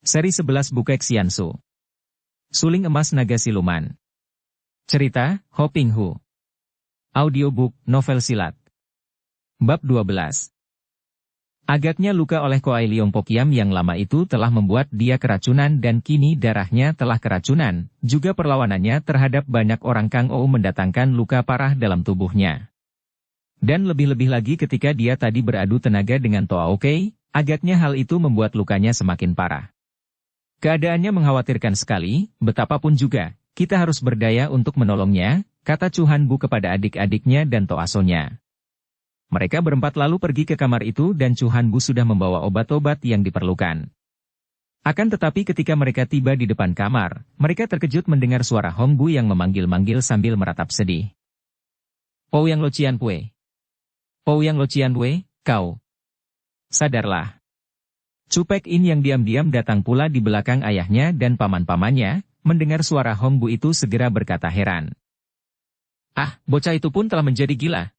Seri 11 Bukek Xiansu. Suling Emas Naga Siluman. Cerita, Ho Ping Hu. Audiobook, novel silat. Bab 12. Agaknya luka oleh Koai Leong Pokiam yang lama itu telah membuat dia keracunan dan kini darahnya telah keracunan, juga perlawanannya terhadap banyak orang Kang Ou mendatangkan luka parah dalam tubuhnya. Dan lebih-lebih lagi ketika dia tadi beradu tenaga dengan Toa Okey, agaknya hal itu membuat lukanya semakin parah. Keadaannya mengkhawatirkan sekali, betapapun juga, kita harus berdaya untuk menolongnya, kata Chu Hanbu kepada adik-adiknya dan Toasonya. Mereka berempat lalu pergi ke kamar itu dan Chu Hanbu sudah membawa obat-obat yang diperlukan. Akan tetapi ketika mereka tiba di depan kamar, mereka terkejut mendengar suara Hongbu yang memanggil-manggil sambil meratap sedih. Ouyang Lo Qianpue. Ouyang Lo Qianpue, kau. Sadarlah. Chu Pek In yang diam-diam datang pula di belakang ayahnya dan paman-pamannya, mendengar suara Hongbu itu segera berkata heran. Ah, bocah itu pun telah menjadi gila.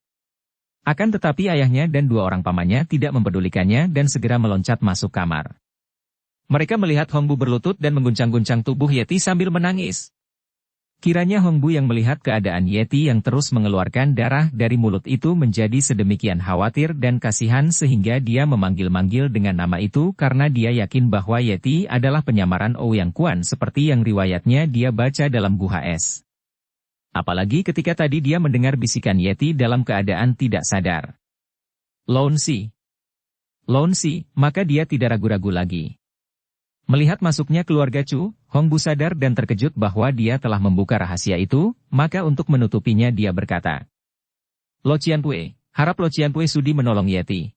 Akan tetapi ayahnya dan dua orang pamannya tidak mempedulikannya dan segera meloncat masuk kamar. Mereka melihat Hongbu berlutut dan mengguncang-guncang tubuh Yeti sambil menangis. Kiranya Hongbu yang melihat keadaan Yeti yang terus mengeluarkan darah dari mulut itu menjadi sedemikian khawatir dan kasihan sehingga dia memanggil-manggil dengan nama itu karena dia yakin bahwa Yeti adalah penyamaran Ouyang Kuan seperti yang riwayatnya dia baca dalam gua es. Apalagi ketika tadi dia mendengar bisikan Yeti dalam keadaan tidak sadar. Lone Si. Lone Si, maka dia tidak ragu-ragu lagi. Melihat masuknya keluarga Chu, Hongbu sadar dan terkejut bahwa dia telah membuka rahasia itu, maka untuk menutupinya dia berkata. Lo Qianpue, harap Lo Qianpue sudi menolong Yeti.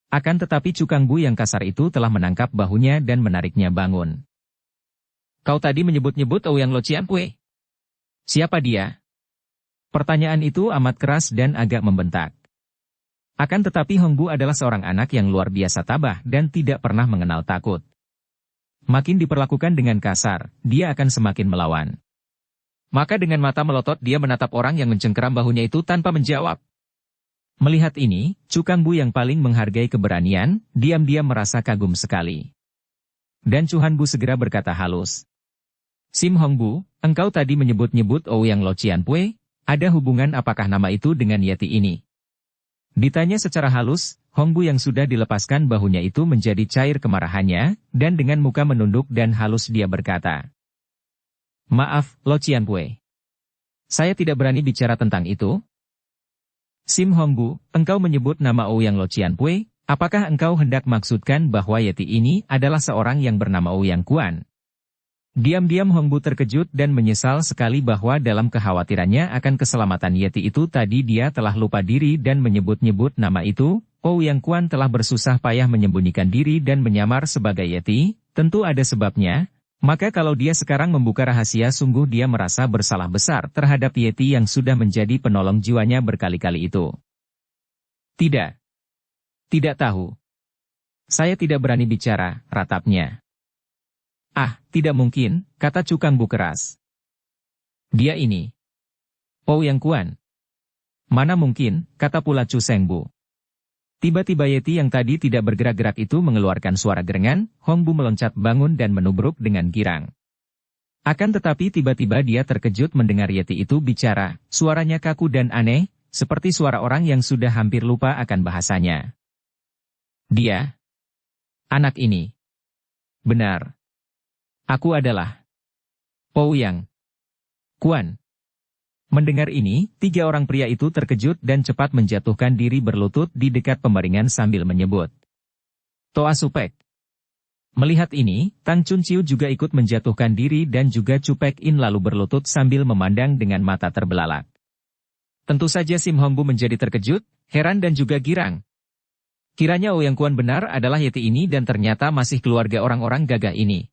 Akan tetapi Chu Kangbu yang kasar itu telah menangkap bahunya dan menariknya bangun. Kau tadi menyebut-nyebut Ouyang Lo Qianpue. Siapa dia? Pertanyaan itu amat keras dan agak membentak. Akan tetapi Hongbu adalah seorang anak yang luar biasa tabah dan tidak pernah mengenal takut. Makin diperlakukan dengan kasar, dia akan semakin melawan. Maka dengan mata melotot dia menatap orang yang mencengkeram bahunya itu tanpa menjawab. Melihat ini, Chu Kangbu yang paling menghargai keberanian, diam-diam merasa kagum sekali. Dan Chu Hanbu segera berkata halus. Sim Hongbu, engkau tadi menyebut-nyebut Ouyang Lo Qianpue, ada hubungan apakah nama itu dengan Yeti ini? Ditanya secara halus, Hongbu yang sudah dilepaskan bahunya itu menjadi cair kemarahannya, dan dengan muka menunduk dan halus dia berkata. Maaf, Lo Qianpue. Saya tidak berani bicara tentang itu. Sim Hongbu, engkau menyebut nama Ouyang Lo Qianpue, apakah engkau hendak maksudkan bahwa Yeti ini adalah seorang yang bernama Ouyang Kuan? Diam-diam Hongbu terkejut dan menyesal sekali bahwa dalam kekhawatirannya akan keselamatan Yeti itu tadi dia telah lupa diri dan menyebut-nyebut nama itu. Ouyang Kuan telah bersusah payah menyembunyikan diri dan menyamar sebagai Yeti, tentu ada sebabnya, maka kalau dia sekarang membuka rahasia sungguh dia merasa bersalah besar terhadap Yeti yang sudah menjadi penolong jiwanya berkali-kali itu. Tidak. Tidak tahu. Saya tidak berani bicara, ratapnya. Ah, tidak mungkin, kata Chu Kangbu keras. Dia ini. Ouyang Kuan. Mana mungkin, kata pula Chu Sengbu. Tiba-tiba Yeti yang tadi tidak bergerak-gerak itu mengeluarkan suara gerengan, Hongbu meloncat bangun dan menubruk dengan girang. Akan tetapi tiba-tiba dia terkejut mendengar Yeti itu bicara, suaranya kaku dan aneh, seperti suara orang yang sudah hampir lupa akan bahasanya. Dia. Anak ini. Benar. Aku adalah Ouyang Kuan. Mendengar ini, tiga orang pria itu terkejut dan cepat menjatuhkan diri berlutut di dekat pembaringan sambil menyebut. Toa Supek. Melihat ini, Tang Chun Chiu juga ikut menjatuhkan diri dan juga Chu Pek In lalu berlutut sambil memandang dengan mata terbelalak. Tentu saja Sim Hongbu menjadi terkejut, heran dan juga girang. Kiranya Ouyang Kuan benar adalah Yeti ini dan ternyata masih keluarga orang-orang gagah ini.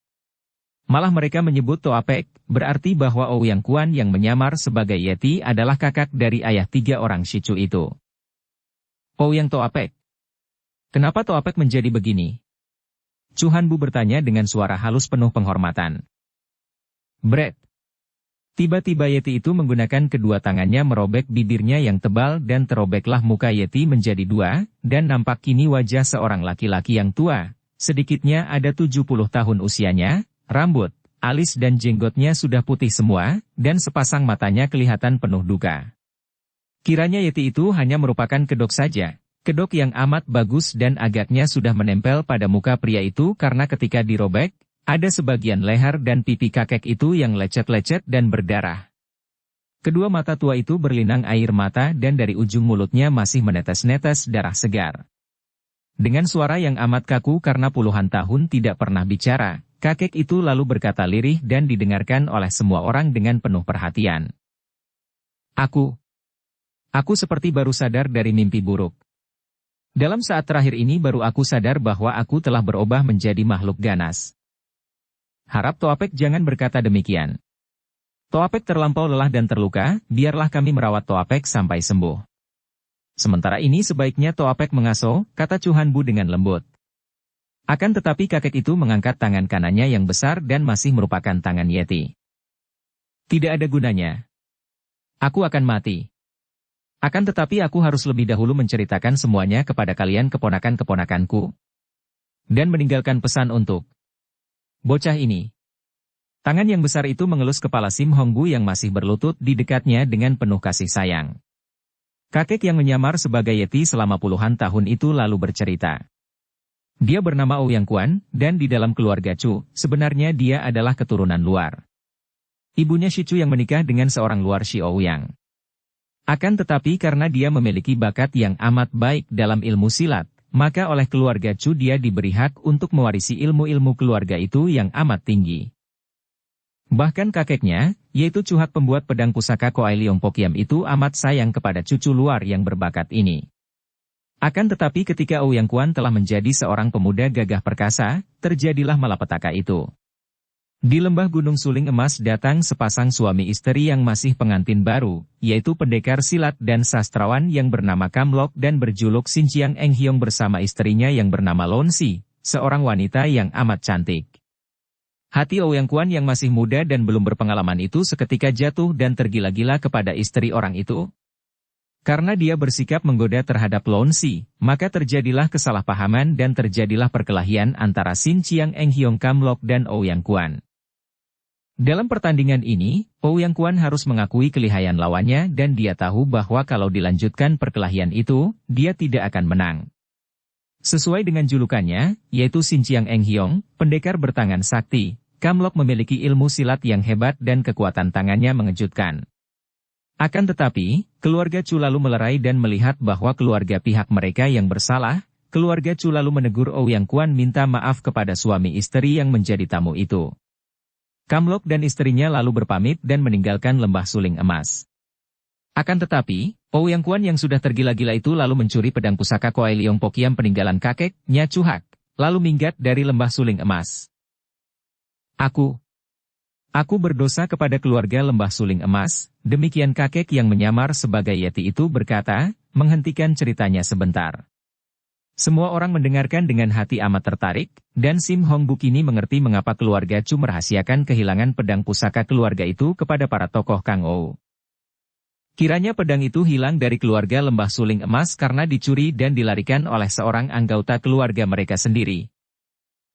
Malah mereka menyebut Toa Pek, berarti bahwa Ouyang Kuan yang menyamar sebagai Yeti adalah kakak dari ayah tiga orang Shichu itu. Ouyang Toa Pek. Kenapa Toa Pek menjadi begini? Chu Hanbu bertanya dengan suara halus penuh penghormatan. Bret. Tiba-tiba Yeti itu menggunakan kedua tangannya merobek bibirnya yang tebal dan terobeklah muka Yeti menjadi dua, dan nampak kini wajah seorang laki-laki yang tua, sedikitnya ada 70 tahun usianya, rambut, alis dan jenggotnya sudah putih semua, dan sepasang matanya kelihatan penuh duka. Kiranya Yeti itu hanya merupakan kedok saja. Kedok yang amat bagus dan agaknya sudah menempel pada muka pria itu karena ketika dirobek, ada sebagian leher dan pipi kakek itu yang lecet-lecet dan berdarah. Kedua mata tua itu berlinang air mata dan dari ujung mulutnya masih menetes-netes darah segar. Dengan suara yang amat kaku karena puluhan tahun tidak pernah bicara, kakek itu lalu berkata lirih dan didengarkan oleh semua orang dengan penuh perhatian. Aku seperti baru sadar dari mimpi buruk. Dalam saat terakhir ini baru aku sadar bahwa aku telah berubah menjadi makhluk ganas. Harap Toapek jangan berkata demikian. Toapek terlampau lelah dan terluka, biarlah kami merawat Toapek sampai sembuh. Sementara ini sebaiknya Toapek mengasuh, kata Chuhan Bu dengan lembut. Akan tetapi kakek itu mengangkat tangan kanannya yang besar dan masih merupakan tangan Yeti. Tidak ada gunanya. Aku akan mati. Akan tetapi aku harus lebih dahulu menceritakan semuanya kepada kalian keponakan-keponakanku. Dan meninggalkan pesan untuk bocah ini. Tangan yang besar itu mengelus kepala Sim Hongbu yang masih berlutut di dekatnya dengan penuh kasih sayang. Kakek yang menyamar sebagai Yeti selama puluhan tahun itu lalu bercerita. Dia bernama Ouyang Kuan, dan di dalam keluarga Chu, sebenarnya dia adalah keturunan luar. Ibunya Shi Chu yang menikah dengan seorang luar Shi Ouyang. Akan tetapi karena dia memiliki bakat yang amat baik dalam ilmu silat, maka oleh keluarga Chu dia diberi hak untuk mewarisi ilmu-ilmu keluarga itu yang amat tinggi. Bahkan kakeknya, yaitu Chuhak pembuat pedang pusaka Koai Leong Pokiam itu amat sayang kepada cucu luar yang berbakat ini. Akan tetapi ketika Ouyang Kuan telah menjadi seorang pemuda gagah perkasa, terjadilah malapetaka itu. Di lembah Gunung Suling Emas datang sepasang suami istri yang masih pengantin baru, yaitu pendekar silat dan sastrawan yang bernama Kamlok dan berjuluk Sin Chiang Eng Hiong bersama istrinya yang bernama Lon Si, seorang wanita yang amat cantik. Hati Ouyang Kuan yang masih muda dan belum berpengalaman itu seketika jatuh dan tergila-gila kepada istri orang itu. Karena dia bersikap menggoda terhadap Lon Si, maka terjadilah kesalahpahaman dan terjadilah perkelahian antara Sin Chiang Eng Hiong Kamlok dan Ouyang Kuan. Dalam pertandingan ini, Ouyang Kuan harus mengakui kelihayan lawannya dan dia tahu bahwa kalau dilanjutkan perkelahian itu, dia tidak akan menang. Sesuai dengan julukannya, yaitu Sin Chiang Eng Hiong, pendekar bertangan sakti, Kamlok memiliki ilmu silat yang hebat dan kekuatan tangannya mengejutkan. Akan tetapi, keluarga Chu lalu melerai dan melihat bahwa keluarga pihak mereka yang bersalah, keluarga Chu lalu menegur Ouyang Kuan minta maaf kepada suami istri yang menjadi tamu itu. Kamlok dan istrinya lalu berpamit dan meninggalkan lembah Suling Emas. Akan tetapi, Ouyang Kuan yang sudah tergila-gila itu lalu mencuri pedang pusaka Koai Leong Pokiam peninggalan kakeknya Chuhak, lalu minggat dari lembah Suling Emas. Aku berdosa kepada keluarga lembah Suling Emas, demikian kakek yang menyamar sebagai Yeti itu berkata, menghentikan ceritanya sebentar. Semua orang mendengarkan dengan hati amat tertarik, dan Sim Hongbu kini mengerti mengapa keluarga Chu merahasiakan kehilangan pedang pusaka keluarga itu kepada para tokoh Kang Ou. Kiranya pedang itu hilang dari keluarga lembah Suling Emas karena dicuri dan dilarikan oleh seorang anggota keluarga mereka sendiri.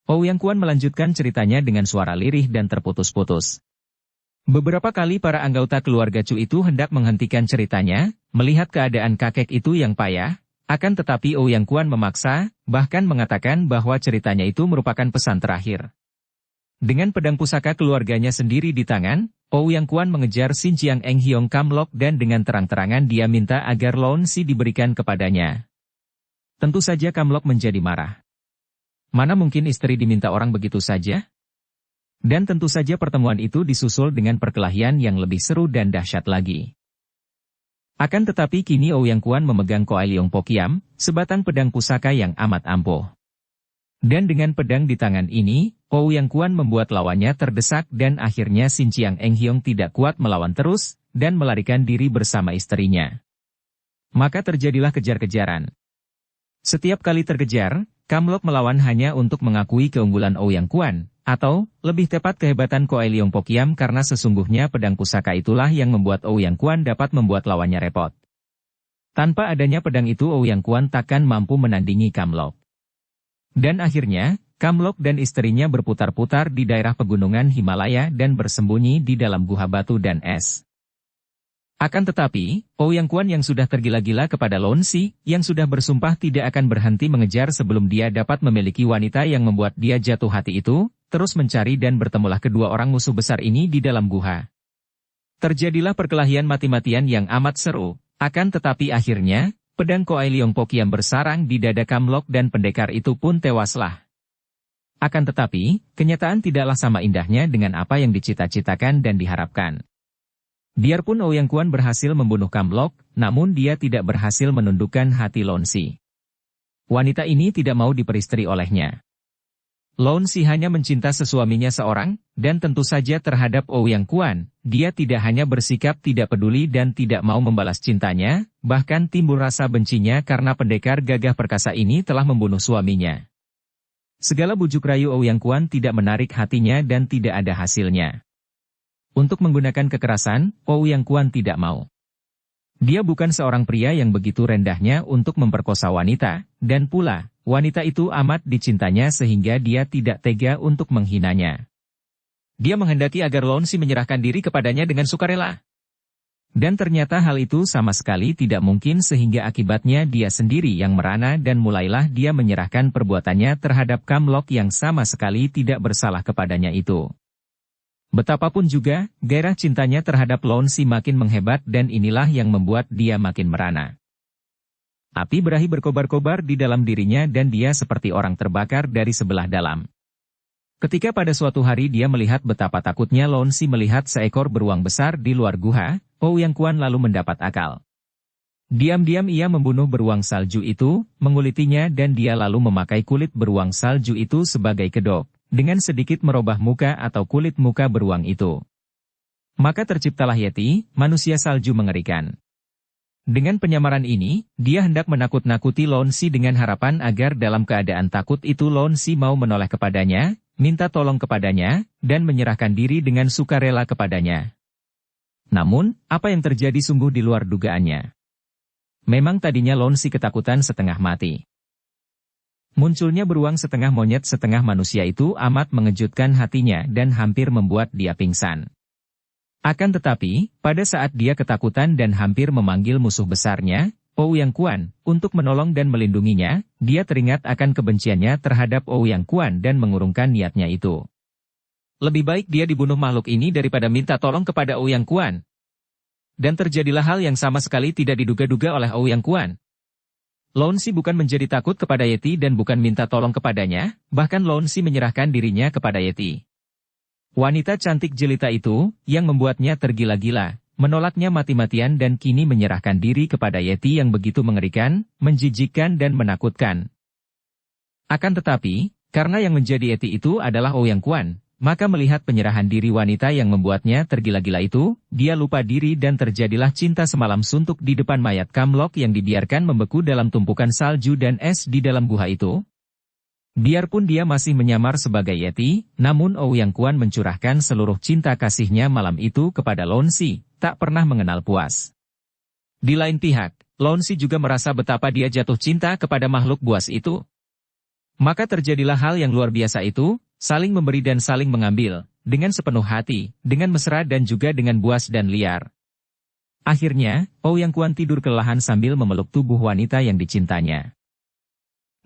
Ouyang Kuan melanjutkan ceritanya dengan suara lirih dan terputus-putus. Beberapa kali para anggota keluarga Chu itu hendak menghentikan ceritanya, melihat keadaan kakek itu yang payah, akan tetapi Ouyang Kuan memaksa, bahkan mengatakan bahwa ceritanya itu merupakan pesan terakhir. Dengan pedang pusaka keluarganya sendiri di tangan, Ouyang Kuan mengejar Sin Chiang Eng Hiong Kamlok dan dengan terang-terangan dia minta agar Lon Si diberikan kepadanya. Tentu saja Kamlok menjadi marah. Mana mungkin istri diminta orang begitu saja? Dan tentu saja pertemuan itu disusul dengan perkelahian yang lebih seru dan dahsyat lagi. Akan tetapi kini Ouyang Kuan memegang Koai Leong Pokiam, sebatang pedang pusaka yang amat ampuh. Dan dengan pedang di tangan ini, Ouyang Kuan membuat lawannya terdesak dan akhirnya Sin Chiang Eng Hiong tidak kuat melawan terus, dan melarikan diri bersama istrinya. Maka terjadilah kejar-kejaran. Setiap kali terkejar, Kamlok melawan hanya untuk mengakui keunggulan Ouyang Kuan, atau, lebih tepat kehebatan Koai Leong Pokiam karena sesungguhnya pedang pusaka itulah yang membuat Ouyang Kuan dapat membuat lawannya repot. Tanpa adanya pedang itu Ouyang Kuan takkan mampu menandingi Kamlok. Dan akhirnya, Kamlok dan istrinya berputar-putar di daerah pegunungan Himalaya dan bersembunyi di dalam guha batu dan es. Akan tetapi, Ouyang Kuan yang sudah tergila-gila kepada Lon Si, yang sudah bersumpah tidak akan berhenti mengejar sebelum dia dapat memiliki wanita yang membuat dia jatuh hati itu, terus mencari dan bertemulah kedua orang musuh besar ini di dalam guha. Terjadilah perkelahian mati-matian yang amat seru, akan tetapi akhirnya, pedang Koai Leong Pok yang bersarang di dada Kamlok dan pendekar itu pun tewaslah. Akan tetapi, kenyataan tidaklah sama indahnya dengan apa yang dicita-citakan dan diharapkan. Biarpun Ouyang Kuan berhasil membunuh Kamlok, namun dia tidak berhasil menundukkan hati Lon Si. Wanita ini tidak mau diperistri olehnya. Lon Si hanya mencinta sesuaminya seorang, dan tentu saja terhadap Ouyang Kuan, dia tidak hanya bersikap tidak peduli dan tidak mau membalas cintanya, bahkan timbul rasa bencinya karena pendekar gagah perkasa ini telah membunuh suaminya. Segala bujuk rayu Ouyang Kuan tidak menarik hatinya dan tidak ada hasilnya. Untuk menggunakan kekerasan, Ouyang Kuan tidak mau. Dia bukan seorang pria yang begitu rendahnya untuk memperkosa wanita, dan pula, wanita itu amat dicintanya sehingga dia tidak tega untuk menghinanya. Dia menghendaki agar Lon Si menyerahkan diri kepadanya dengan sukarela. Dan ternyata hal itu sama sekali tidak mungkin sehingga akibatnya dia sendiri yang merana dan mulailah dia menyerahkan perbuatannya terhadap Kamlok yang sama sekali tidak bersalah kepadanya itu. Betapapun juga, gairah cintanya terhadap Lon Si makin menghebat dan inilah yang membuat dia makin merana. Api berahi berkobar-kobar di dalam dirinya dan dia seperti orang terbakar dari sebelah dalam. Ketika pada suatu hari dia melihat betapa takutnya Lon Si melihat seekor beruang besar di luar guha, Ouyang Kuan lalu mendapat akal. Diam-diam ia membunuh beruang salju itu, mengulitinya dan dia lalu memakai kulit beruang salju itu sebagai kedok. Dengan sedikit merubah muka atau kulit muka beruang itu. Maka terciptalah Yeti, manusia salju mengerikan. Dengan penyamaran ini, dia hendak menakut-nakuti Lon Si dengan harapan agar dalam keadaan takut itu Lon Si mau menoleh kepadanya, minta tolong kepadanya, dan menyerahkan diri dengan sukarela kepadanya. Namun, apa yang terjadi sungguh di luar dugaannya. Memang tadinya Lon Si ketakutan setengah mati. Munculnya beruang setengah monyet setengah manusia itu amat mengejutkan hatinya dan hampir membuat dia pingsan. Akan tetapi, pada saat dia ketakutan dan hampir memanggil musuh besarnya, Ouyang Kuan, untuk menolong dan melindunginya, dia teringat akan kebenciannya terhadap Ouyang Kuan dan mengurungkan niatnya itu. Lebih baik dia dibunuh makhluk ini daripada minta tolong kepada Ouyang Kuan. Dan terjadilah hal yang sama sekali tidak diduga-duga oleh Ouyang Kuan. Lon Si bukan menjadi takut kepada Yeti dan bukan minta tolong kepadanya, bahkan Lon Si menyerahkan dirinya kepada Yeti. Wanita cantik jelita itu, yang membuatnya tergila-gila, menolaknya mati-matian dan kini menyerahkan diri kepada Yeti yang begitu mengerikan, menjijikkan dan menakutkan. Akan tetapi, karena yang menjadi Yeti itu adalah Ouyang Kuan, maka melihat penyerahan diri wanita yang membuatnya tergila-gila itu, dia lupa diri dan terjadilah cinta semalam suntuk di depan mayat Kamlok yang dibiarkan membeku dalam tumpukan salju dan es di dalam guha itu. Biarpun dia masih menyamar sebagai Yeti, namun Ouyang Kuan mencurahkan seluruh cinta kasihnya malam itu kepada Lon Si, tak pernah mengenal puas. Di lain pihak, Lon Si juga merasa betapa dia jatuh cinta kepada makhluk buas itu. Maka terjadilah hal yang luar biasa itu, saling memberi dan saling mengambil, dengan sepenuh hati, dengan mesra dan juga dengan buas dan liar. Akhirnya, Ouyang Kuan tidur kelelahan sambil memeluk tubuh wanita yang dicintanya.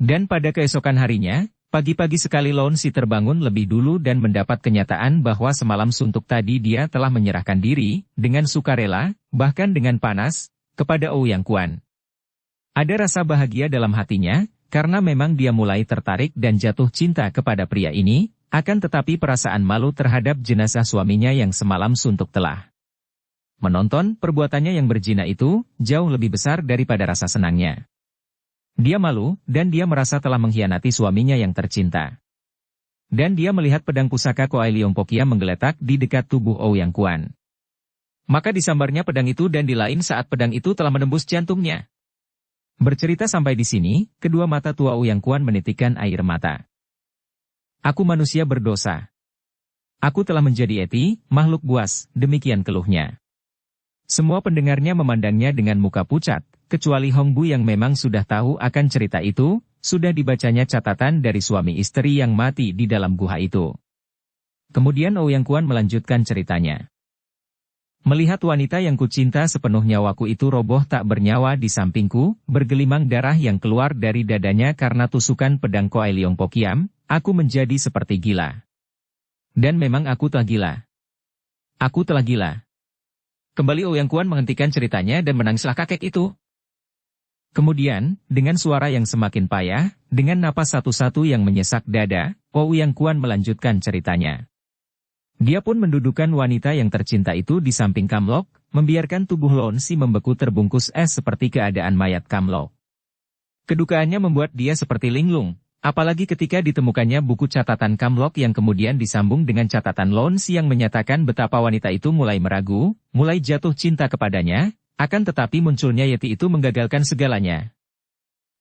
Dan pada keesokan harinya, pagi-pagi sekali Lon Si terbangun lebih dulu dan mendapat kenyataan bahwa semalam suntuk tadi dia telah menyerahkan diri, dengan sukarela, bahkan dengan panas, kepada Ouyang Kuan. Ada rasa bahagia dalam hatinya, karena memang dia mulai tertarik dan jatuh cinta kepada pria ini, akan tetapi perasaan malu terhadap jenazah suaminya yang semalam suntuk telah menonton perbuatannya yang berzina itu, jauh lebih besar daripada rasa senangnya. Dia malu, dan dia merasa telah mengkhianati suaminya yang tercinta. Dan dia melihat pedang pusaka Koai Leong Pok yang menggeletak di dekat tubuh Ouyang Kuan. Maka disambarnya pedang itu dan di lain saat pedang itu telah menembus jantungnya. Bercerita sampai di sini, kedua mata tua Ouyang Kuan menitikkan air mata. Aku manusia berdosa. Aku telah menjadi Yeti, makhluk buas, demikian keluhnya. Semua pendengarnya memandangnya dengan muka pucat, kecuali Hong Bu yang memang sudah tahu akan cerita itu, sudah dibacanya catatan dari suami istri yang mati di dalam gua itu. Kemudian Ouyang Kuan melanjutkan ceritanya. Melihat wanita yang kucinta sepenuh nyawaku itu roboh tak bernyawa di sampingku, bergelimang darah yang keluar dari dadanya karena tusukan pedang Koai Leong Pokiam, aku menjadi seperti gila. Dan memang aku telah gila. Aku telah gila. Kembali Ouyang Kuan menghentikan ceritanya dan menangislah kakek itu. Kemudian, dengan suara yang semakin payah, dengan napas satu-satu yang menyesak dada, Ouyang Kuan melanjutkan ceritanya. Dia pun mendudukan wanita yang tercinta itu di samping Kamlok, membiarkan tubuh Lon Si membeku terbungkus es seperti keadaan mayat Kamlok. Kedukaannya membuat dia seperti linglung, apalagi ketika ditemukannya buku catatan Kamlok yang kemudian disambung dengan catatan Lon Si yang menyatakan betapa wanita itu mulai meragu, mulai jatuh cinta kepadanya, akan tetapi munculnya Yeti itu menggagalkan segalanya.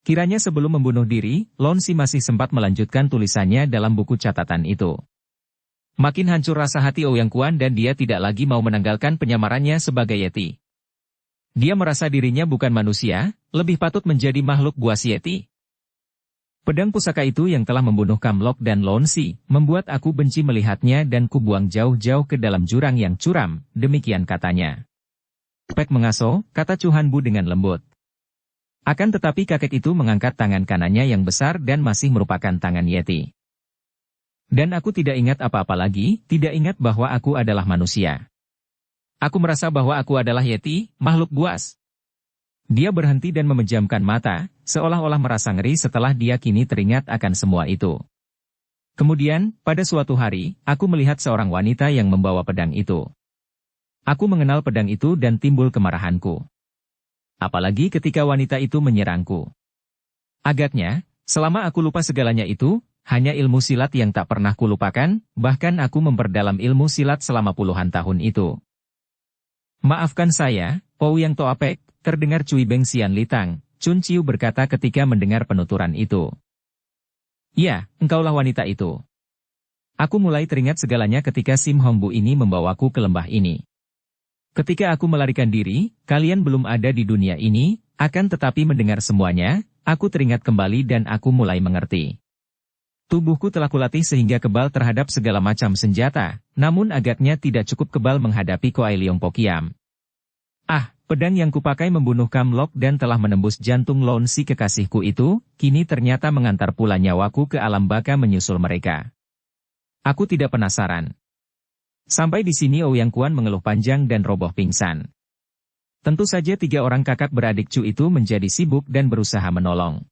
Kiranya sebelum membunuh diri, Lon Si masih sempat melanjutkan tulisannya dalam buku catatan itu. Makin hancur rasa hati Ouyang Kuan dan dia tidak lagi mau menanggalkan penyamarannya sebagai Yeti. Dia merasa dirinya bukan manusia, lebih patut menjadi makhluk buas Yeti. Pedang pusaka itu yang telah membunuh Kamlok dan Lon Si, membuat aku benci melihatnya dan kubuang jauh-jauh ke dalam jurang yang curam, demikian katanya. Pek mengaso, kata Chu Han Bu dengan lembut. Akan tetapi kakek itu mengangkat tangan kanannya yang besar dan masih merupakan tangan Yeti. Dan aku tidak ingat apa-apa lagi, tidak ingat bahwa aku adalah manusia. Aku merasa bahwa aku adalah Yeti, makhluk buas. Dia berhenti dan memejamkan mata, seolah-olah merasa ngeri setelah dia kini teringat akan semua itu. Kemudian, pada suatu hari, aku melihat seorang wanita yang membawa pedang itu. Aku mengenal pedang itu dan timbul kemarahanku. Apalagi ketika wanita itu menyerangku. Agaknya, selama aku lupa segalanya itu, hanya ilmu silat yang tak pernah kulupakan, bahkan aku memperdalam ilmu silat selama puluhan tahun itu. Maafkan saya, Ouyang Toapek, terdengar Cui Beng Sian Litang, Chun Chiu berkata ketika mendengar penuturan itu. Ya, engkaulah wanita itu. Aku mulai teringat segalanya ketika Sim Hong Bu ini membawaku ke lembah ini. Ketika aku melarikan diri, kalian belum ada di dunia ini, akan tetapi mendengar semuanya, aku teringat kembali dan aku mulai mengerti. Tubuhku telah kulatih sehingga kebal terhadap segala macam senjata, namun agaknya tidak cukup kebal menghadapi Koai Leong Pokiam. Ah, pedang yang kupakai membunuh Kamlok dan telah menembus jantung Lon Si kekasihku itu, kini ternyata mengantar pula nyawaku ke alam baka menyusul mereka. Aku tidak penasaran. Sampai di sini Ouyang Kuan mengeluh panjang dan roboh pingsan. Tentu saja 3 orang kakak beradik Chu itu menjadi sibuk dan berusaha menolong.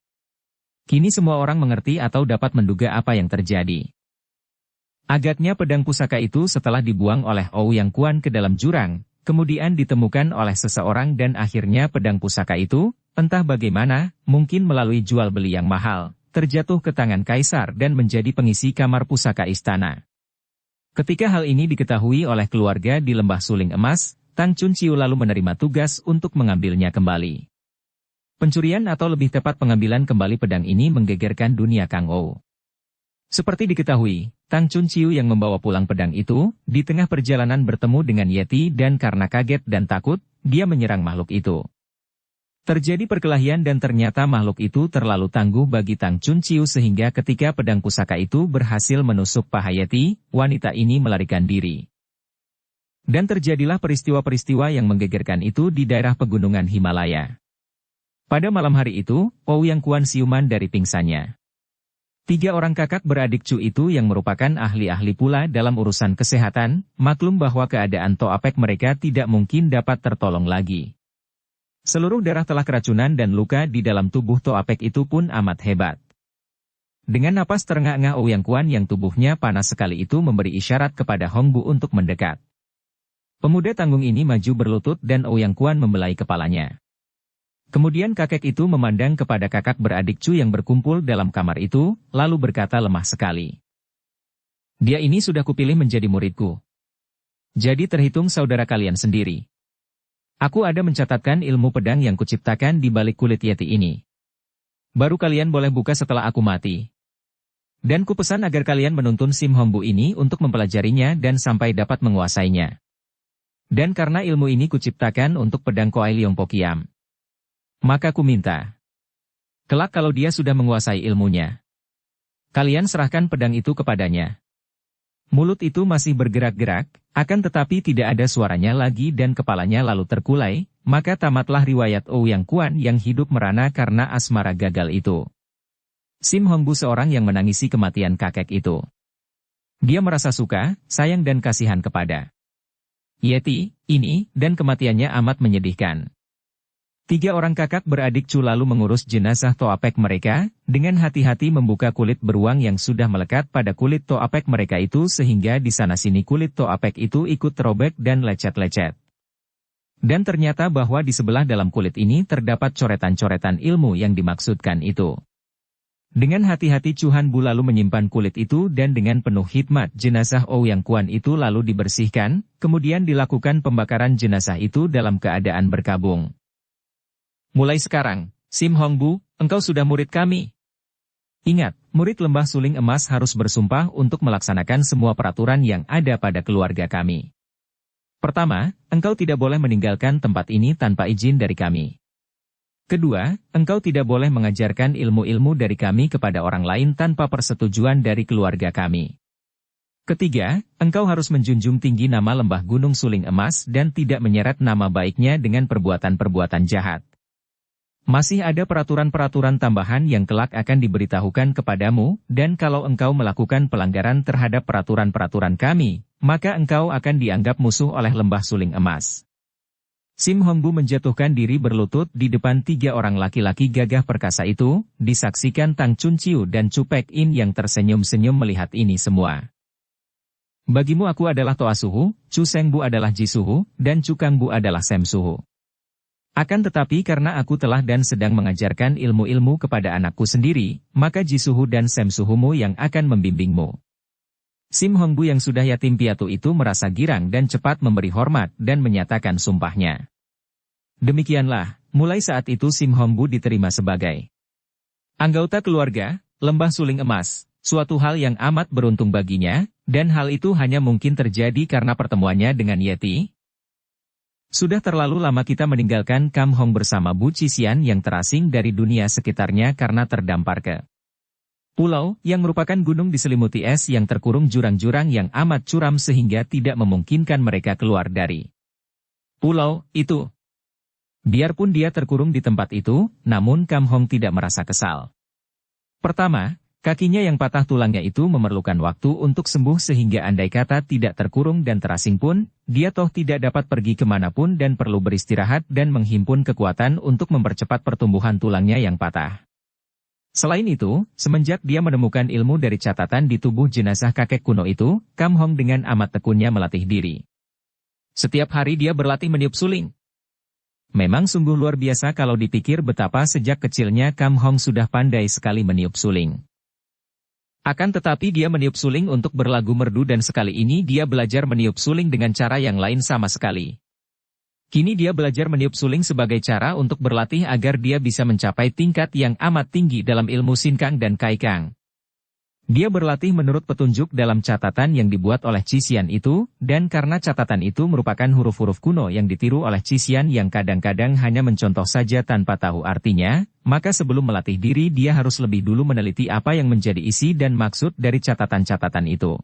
Kini semua orang mengerti atau dapat menduga apa yang terjadi. Agaknya pedang pusaka itu setelah dibuang oleh Ouyang Kuan ke dalam jurang, kemudian ditemukan oleh seseorang dan akhirnya pedang pusaka itu, entah bagaimana, mungkin melalui jual beli yang mahal, terjatuh ke tangan kaisar dan menjadi pengisi kamar pusaka istana. Ketika hal ini diketahui oleh keluarga di Lembah Suling Emas, Tang Chun Chiu lalu menerima tugas untuk mengambilnya kembali. Pencurian atau lebih tepat pengambilan kembali pedang ini menggegerkan dunia Kang Ou. Seperti diketahui, Tang Chun Chiu yang membawa pulang pedang itu, di tengah perjalanan bertemu dengan Yeti dan karena kaget dan takut, dia menyerang makhluk itu. Terjadi perkelahian dan ternyata makhluk itu terlalu tangguh bagi Tang Chun Chiu sehingga ketika pedang pusaka itu berhasil menusuk paha Yeti, wanita ini melarikan diri. Dan terjadilah peristiwa-peristiwa yang menggegerkan itu di daerah pegunungan Himalaya. Pada malam hari itu, Ouyang Kuan siuman dari pingsannya. 3 orang kakak beradik Chu itu yang merupakan ahli-ahli pula dalam urusan kesehatan, maklum bahwa keadaan Toapek mereka tidak mungkin dapat tertolong lagi. Seluruh darah telah keracunan dan luka di dalam tubuh Toapek itu pun amat hebat. Dengan napas terengah-engah Ouyang Kuan yang tubuhnya panas sekali itu memberi isyarat kepada Hong Bu untuk mendekat. Pemuda tanggung ini maju berlutut dan Ouyang Kuan membelai kepalanya. Kemudian kakek itu memandang kepada kakak beradik Chu yang berkumpul dalam kamar itu, lalu berkata lemah sekali. Dia ini sudah kupilih menjadi muridku. Jadi terhitung saudara kalian sendiri. Aku ada mencatatkan ilmu pedang yang kuciptakan di balik kulit Yeti ini. Baru kalian boleh buka setelah aku mati. Dan kupesan agar kalian menuntun Sim Hong Bu ini untuk mempelajarinya dan sampai dapat menguasainya. Dan karena ilmu ini kuciptakan untuk pedang Koai Leong Pokiam. Maka ku minta. Kelak kalau dia sudah menguasai ilmunya, kalian serahkan pedang itu kepadanya. Mulut itu masih bergerak-gerak, akan tetapi tidak ada suaranya lagi dan kepalanya lalu terkulai, maka tamatlah riwayat Ouyang Kuan yang hidup merana karena asmara gagal itu. Sim Hongbu seorang yang menangisi kematian kakek itu. Dia merasa suka, sayang dan kasihan kepada Yeti ini, dan kematiannya amat menyedihkan. 3 orang kakak beradik Chu lalu mengurus jenazah Toapek mereka, dengan hati-hati membuka kulit beruang yang sudah melekat pada kulit Toapek mereka itu sehingga di sana-sini kulit Toapek itu ikut terobek dan lecet-lecet. Dan ternyata bahwa di sebelah dalam kulit ini terdapat coretan-coretan ilmu yang dimaksudkan itu. Dengan hati-hati Chu Hanbu lalu menyimpan kulit itu dan dengan penuh hikmat jenazah Ouyang Kuan itu lalu dibersihkan, kemudian dilakukan pembakaran jenazah itu dalam keadaan berkabung. Mulai sekarang, Sim Hongbu, engkau sudah murid kami. Ingat, murid lembah suling emas harus bersumpah untuk melaksanakan semua peraturan yang ada pada keluarga kami. Pertama, engkau tidak boleh meninggalkan tempat ini tanpa izin dari kami. Kedua, engkau tidak boleh mengajarkan ilmu-ilmu dari kami kepada orang lain tanpa persetujuan dari keluarga kami. Ketiga, engkau harus menjunjung tinggi nama lembah Gunung Suling Emas dan tidak menyeret nama baiknya dengan perbuatan-perbuatan jahat. Masih ada peraturan-peraturan tambahan yang kelak akan diberitahukan kepadamu, dan kalau engkau melakukan pelanggaran terhadap peraturan-peraturan kami, maka engkau akan dianggap musuh oleh lembah suling emas. Sim Hongbu menjatuhkan diri berlutut di depan 3 orang laki-laki gagah perkasa itu, disaksikan Tang Chunqiu dan Chu Pek In yang tersenyum-senyum melihat ini semua. Bagimu aku adalah Toa Suhu, Chu Sengbu adalah Ji Suhu, dan Chu Kangbu adalah Sem Suhu. Akan tetapi karena aku telah dan sedang mengajarkan ilmu-ilmu kepada anakku sendiri, maka Ji Suhu dan Sem Suhumu yang akan membimbingmu. Sim Hongbu yang sudah yatim piatu itu merasa girang dan cepat memberi hormat dan menyatakan sumpahnya. Demikianlah, mulai saat itu Sim Hongbu diterima sebagai anggota keluarga, lembah suling emas, suatu hal yang amat beruntung baginya, dan hal itu hanya mungkin terjadi karena pertemuannya dengan Yeti. Sudah terlalu lama kita meninggalkan Kam Hong bersama Bu Cisian yang terasing dari dunia sekitarnya karena terdampar ke pulau yang merupakan gunung diselimuti es yang terkurung jurang-jurang yang amat curam sehingga tidak memungkinkan mereka keluar dari pulau itu. Biarpun dia terkurung di tempat itu, namun Kam Hong tidak merasa kesal. Pertama, kakinya yang patah tulangnya itu memerlukan waktu untuk sembuh sehingga andai kata tidak terkurung dan terasing pun, dia toh tidak dapat pergi kemanapun dan perlu beristirahat dan menghimpun kekuatan untuk mempercepat pertumbuhan tulangnya yang patah. Selain itu, semenjak dia menemukan ilmu dari catatan di tubuh jenazah kakek kuno itu, Kam Hong dengan amat tekunnya melatih diri. Setiap hari dia berlatih meniup suling. Memang sungguh luar biasa kalau dipikir betapa sejak kecilnya Kam Hong sudah pandai sekali meniup suling. Akan tetapi dia meniup suling untuk berlagu merdu dan sekali ini dia belajar meniup suling dengan cara yang lain sama sekali. Kini dia belajar meniup suling sebagai cara untuk berlatih agar dia bisa mencapai tingkat yang amat tinggi dalam ilmu Sinkang dan Kaikang. Dia berlatih menurut petunjuk dalam catatan yang dibuat oleh Cisian itu, dan karena catatan itu merupakan huruf-huruf kuno yang ditiru oleh Cisian yang kadang-kadang hanya mencontoh saja tanpa tahu artinya, maka sebelum melatih diri dia harus lebih dulu meneliti apa yang menjadi isi dan maksud dari catatan-catatan itu.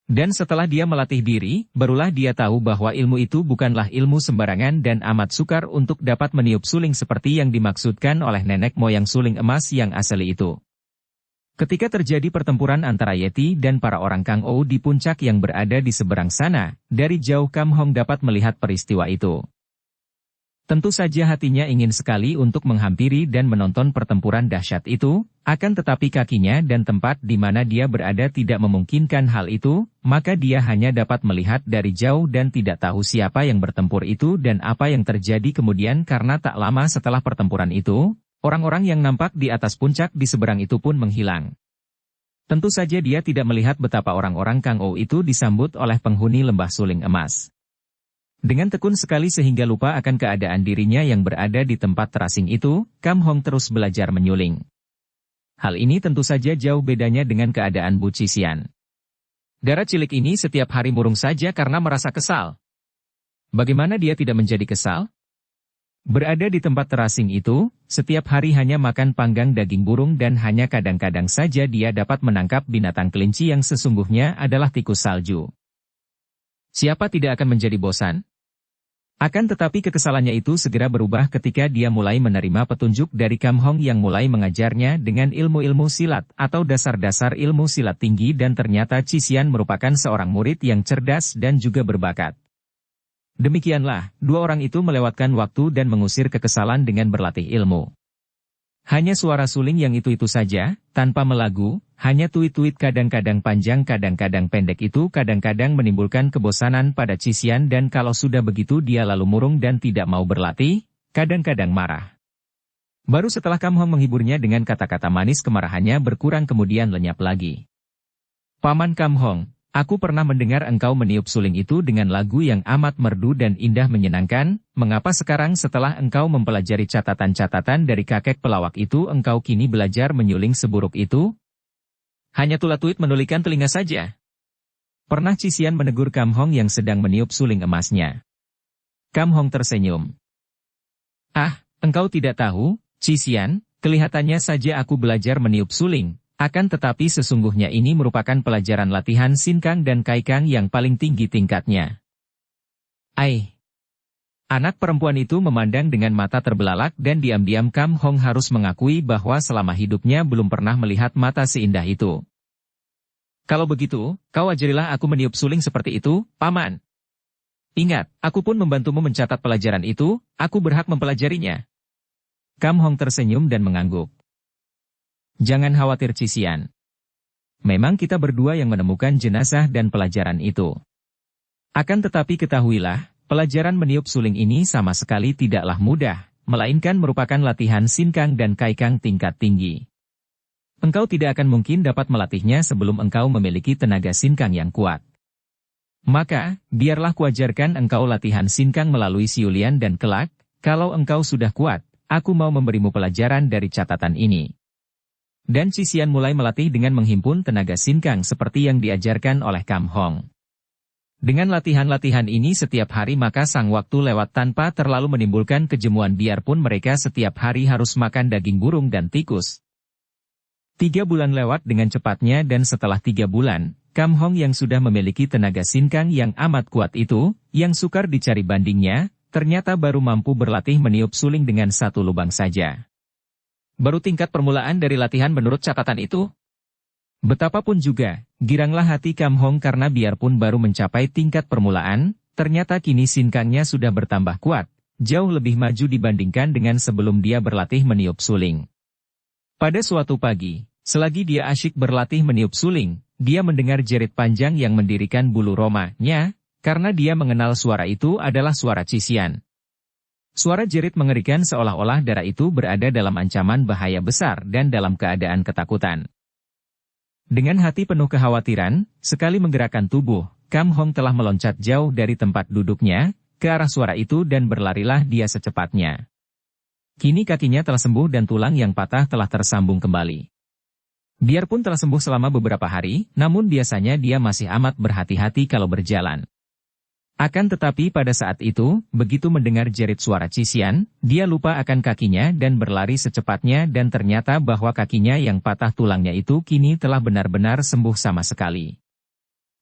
Dan setelah dia melatih diri, barulah dia tahu bahwa ilmu itu bukanlah ilmu sembarangan dan amat sukar untuk dapat meniup suling seperti yang dimaksudkan oleh nenek moyang suling emas yang asli itu. Ketika terjadi pertempuran antara Yeti dan para orang Kang Ou di puncak yang berada di seberang sana, dari jauh Kam Hong dapat melihat peristiwa itu. Tentu saja hatinya ingin sekali untuk menghampiri dan menonton pertempuran dahsyat itu, akan tetapi kakinya dan tempat di mana dia berada tidak memungkinkan hal itu, maka dia hanya dapat melihat dari jauh dan tidak tahu siapa yang bertempur itu dan apa yang terjadi kemudian karena tak lama setelah pertempuran itu, orang-orang yang nampak di atas puncak di seberang itu pun menghilang. Tentu saja dia tidak melihat betapa orang-orang Kang Ou itu disambut oleh penghuni lembah suling emas. Dengan tekun sekali sehingga lupa akan keadaan dirinya yang berada di tempat terasing itu, Kam Hong terus belajar menyuling. Hal ini tentu saja jauh bedanya dengan keadaan Bu Cisian. Darah cilik ini setiap hari murung saja karena merasa kesal. Bagaimana dia tidak menjadi kesal? Berada di tempat terasing itu, setiap hari hanya makan panggang daging burung dan hanya kadang-kadang saja dia dapat menangkap binatang kelinci yang sesungguhnya adalah tikus salju. Siapa tidak akan menjadi bosan? Akan tetapi kekesalannya itu segera berubah ketika dia mulai menerima petunjuk dari Kam Hong yang mulai mengajarnya dengan ilmu-ilmu silat atau dasar-dasar ilmu silat tinggi dan ternyata Cisian merupakan seorang murid yang cerdas dan juga berbakat. Demikianlah, dua orang itu melewatkan waktu dan mengusir kekesalan dengan berlatih ilmu. Hanya suara suling yang itu-itu saja, tanpa melagu, hanya tuit-tuit kadang-kadang panjang kadang-kadang pendek itu kadang-kadang menimbulkan kebosanan pada Cisian dan kalau sudah begitu dia lalu murung dan tidak mau berlatih, kadang-kadang marah. Baru setelah Kam Hong menghiburnya dengan kata-kata manis kemarahannya berkurang kemudian lenyap lagi. Paman Kam Hong, aku pernah mendengar engkau meniup suling itu dengan lagu yang amat merdu dan indah menyenangkan, mengapa sekarang setelah engkau mempelajari catatan-catatan dari kakek pelawak itu engkau kini belajar menyuling seburuk itu? Hanya tulat-tuit menulikan telinga saja. Pernah Cisian menegur Kam Hong yang sedang meniup suling emasnya. Kam Hong tersenyum. Ah, engkau tidak tahu, Cisian, kelihatannya saja aku belajar meniup suling. Akan tetapi sesungguhnya ini merupakan pelajaran latihan Sinkang dan Kaikang yang paling tinggi tingkatnya. Ai. Anak perempuan itu memandang dengan mata terbelalak dan diam-diam Kam Hong harus mengakui bahwa selama hidupnya belum pernah melihat mata seindah itu. Kalau begitu, kau ajarilah aku meniup suling seperti itu, Paman. Ingat, aku pun membantumu mencatat pelajaran itu, aku berhak mempelajarinya. Kam Hong tersenyum dan mengangguk. Jangan khawatir Cisian. Memang kita berdua yang menemukan jenazah dan pelajaran itu. Akan tetapi ketahuilah, pelajaran meniup suling ini sama sekali tidaklah mudah, melainkan merupakan latihan Sinkang dan Kaikang tingkat tinggi. Engkau tidak akan mungkin dapat melatihnya sebelum engkau memiliki tenaga Sinkang yang kuat. Maka, biarlah kuajarkan engkau latihan Sinkang melalui siulian dan kelak, kalau engkau sudah kuat, aku mau memberimu pelajaran dari catatan ini. Dan Cisian mulai melatih dengan menghimpun tenaga Sinkang seperti yang diajarkan oleh Kam Hong. Dengan latihan-latihan ini setiap hari maka sang waktu lewat tanpa terlalu menimbulkan kejemuan biarpun mereka setiap hari harus makan daging burung dan tikus. 3 bulan lewat dengan cepatnya dan setelah 3 bulan, Kam Hong yang sudah memiliki tenaga Sinkang yang amat kuat itu, yang sukar dicari bandingnya, ternyata baru mampu berlatih meniup suling dengan 1 lubang saja. Baru tingkat permulaan dari latihan menurut catatan itu. Betapapun juga, giranglah hati Kam Hong karena biarpun baru mencapai tingkat permulaan, ternyata kini Sinkangnya sudah bertambah kuat, jauh lebih maju dibandingkan dengan sebelum dia berlatih meniup suling. Pada suatu pagi, selagi dia asyik berlatih meniup suling, dia mendengar jerit panjang yang mendirikan bulu romanya, karena dia mengenal suara itu adalah suara Cisian. Suara jerit mengerikan seolah-olah darah itu berada dalam ancaman bahaya besar dan dalam keadaan ketakutan. Dengan hati penuh kekhawatiran, sekali menggerakkan tubuh, Kam Hong telah meloncat jauh dari tempat duduknya, ke arah suara itu dan berlarilah dia secepatnya. Kini kakinya telah sembuh dan tulang yang patah telah tersambung kembali. Biarpun telah sembuh selama beberapa hari, namun biasanya dia masih amat berhati-hati kalau berjalan. Akan tetapi pada saat itu, begitu mendengar jerit suara Cisian, dia lupa akan kakinya dan berlari secepatnya dan ternyata bahwa kakinya yang patah tulangnya itu kini telah benar-benar sembuh sama sekali.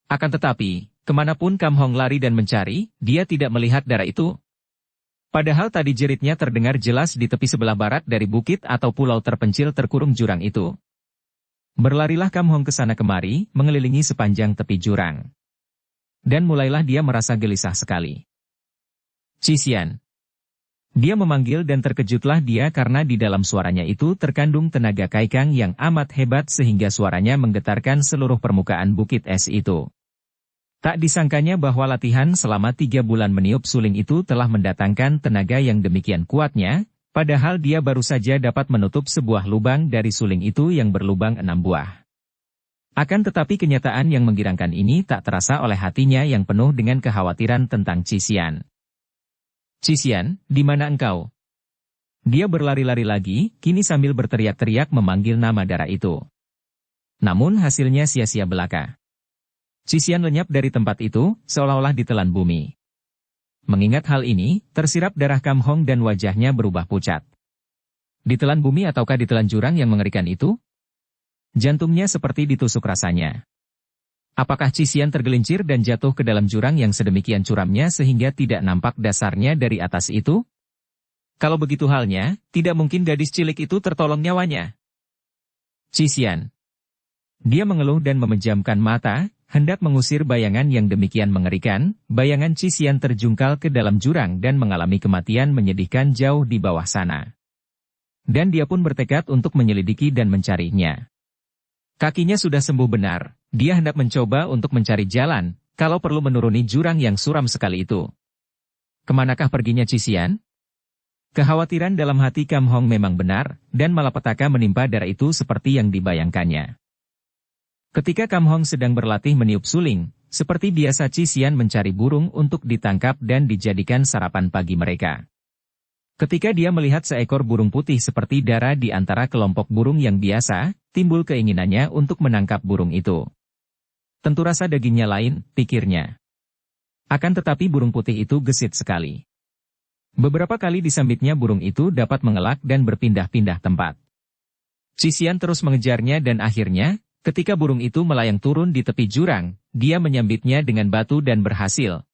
Akan tetapi, kemanapun Kam Hong lari dan mencari, dia tidak melihat darah itu. Padahal tadi jeritnya terdengar jelas di tepi sebelah barat dari bukit atau pulau terpencil terkurung jurang itu. Berlarilah Kam Hong ke sana kemari, mengelilingi sepanjang tepi jurang. Dan mulailah dia merasa gelisah sekali. Cisian. Dia memanggil dan terkejutlah dia karena di dalam suaranya itu terkandung tenaga Kaikang yang amat hebat sehingga suaranya menggetarkan seluruh permukaan bukit es itu. Tak disangkanya bahwa latihan selama 3 bulan meniup suling itu telah mendatangkan tenaga yang demikian kuatnya, padahal dia baru saja dapat menutup sebuah lubang dari suling itu yang berlubang 6 buah. Akan tetapi kenyataan yang menggirangkan ini tak terasa oleh hatinya yang penuh dengan kekhawatiran tentang Cisian. Cisian, di mana engkau? Dia berlari-lari lagi, kini sambil berteriak-teriak memanggil nama darah itu. Namun hasilnya sia-sia belaka. Cisian lenyap dari tempat itu, seolah-olah ditelan bumi. Mengingat hal ini, tersirap darah Kam Hong dan wajahnya berubah pucat. Ditelan bumi ataukah ditelan jurang yang mengerikan itu? Jantungnya seperti ditusuk rasanya. Apakah Cisian tergelincir dan jatuh ke dalam jurang yang sedemikian curamnya sehingga tidak nampak dasarnya dari atas itu? Kalau begitu halnya, tidak mungkin gadis cilik itu tertolong nyawanya. Cisian. Dia mengeluh dan memejamkan mata, hendak mengusir bayangan yang demikian mengerikan. Bayangan Cisian terjungkal ke dalam jurang dan mengalami kematian menyedihkan jauh di bawah sana. Dan dia pun bertekad untuk menyelidiki dan mencarinya. Kakinya sudah sembuh benar, dia hendak mencoba untuk mencari jalan, kalau perlu menuruni jurang yang suram sekali itu. Kemanakah perginya Cisian? Kekhawatiran dalam hati Kam Hong memang benar, dan malapetaka menimpa darah itu seperti yang dibayangkannya. Ketika Kam Hong sedang berlatih meniup suling, seperti biasa Cisian mencari burung untuk ditangkap dan dijadikan sarapan pagi mereka. Ketika dia melihat seekor burung putih seperti dara di antara kelompok burung yang biasa, timbul keinginannya untuk menangkap burung itu. Tentu rasa dagingnya lain, pikirnya. Akan tetapi burung putih itu gesit sekali. Beberapa kali disambitnya burung itu dapat mengelak dan berpindah-pindah tempat. Cisian terus mengejarnya dan akhirnya, ketika burung itu melayang turun di tepi jurang, dia menyambitnya dengan batu dan berhasil.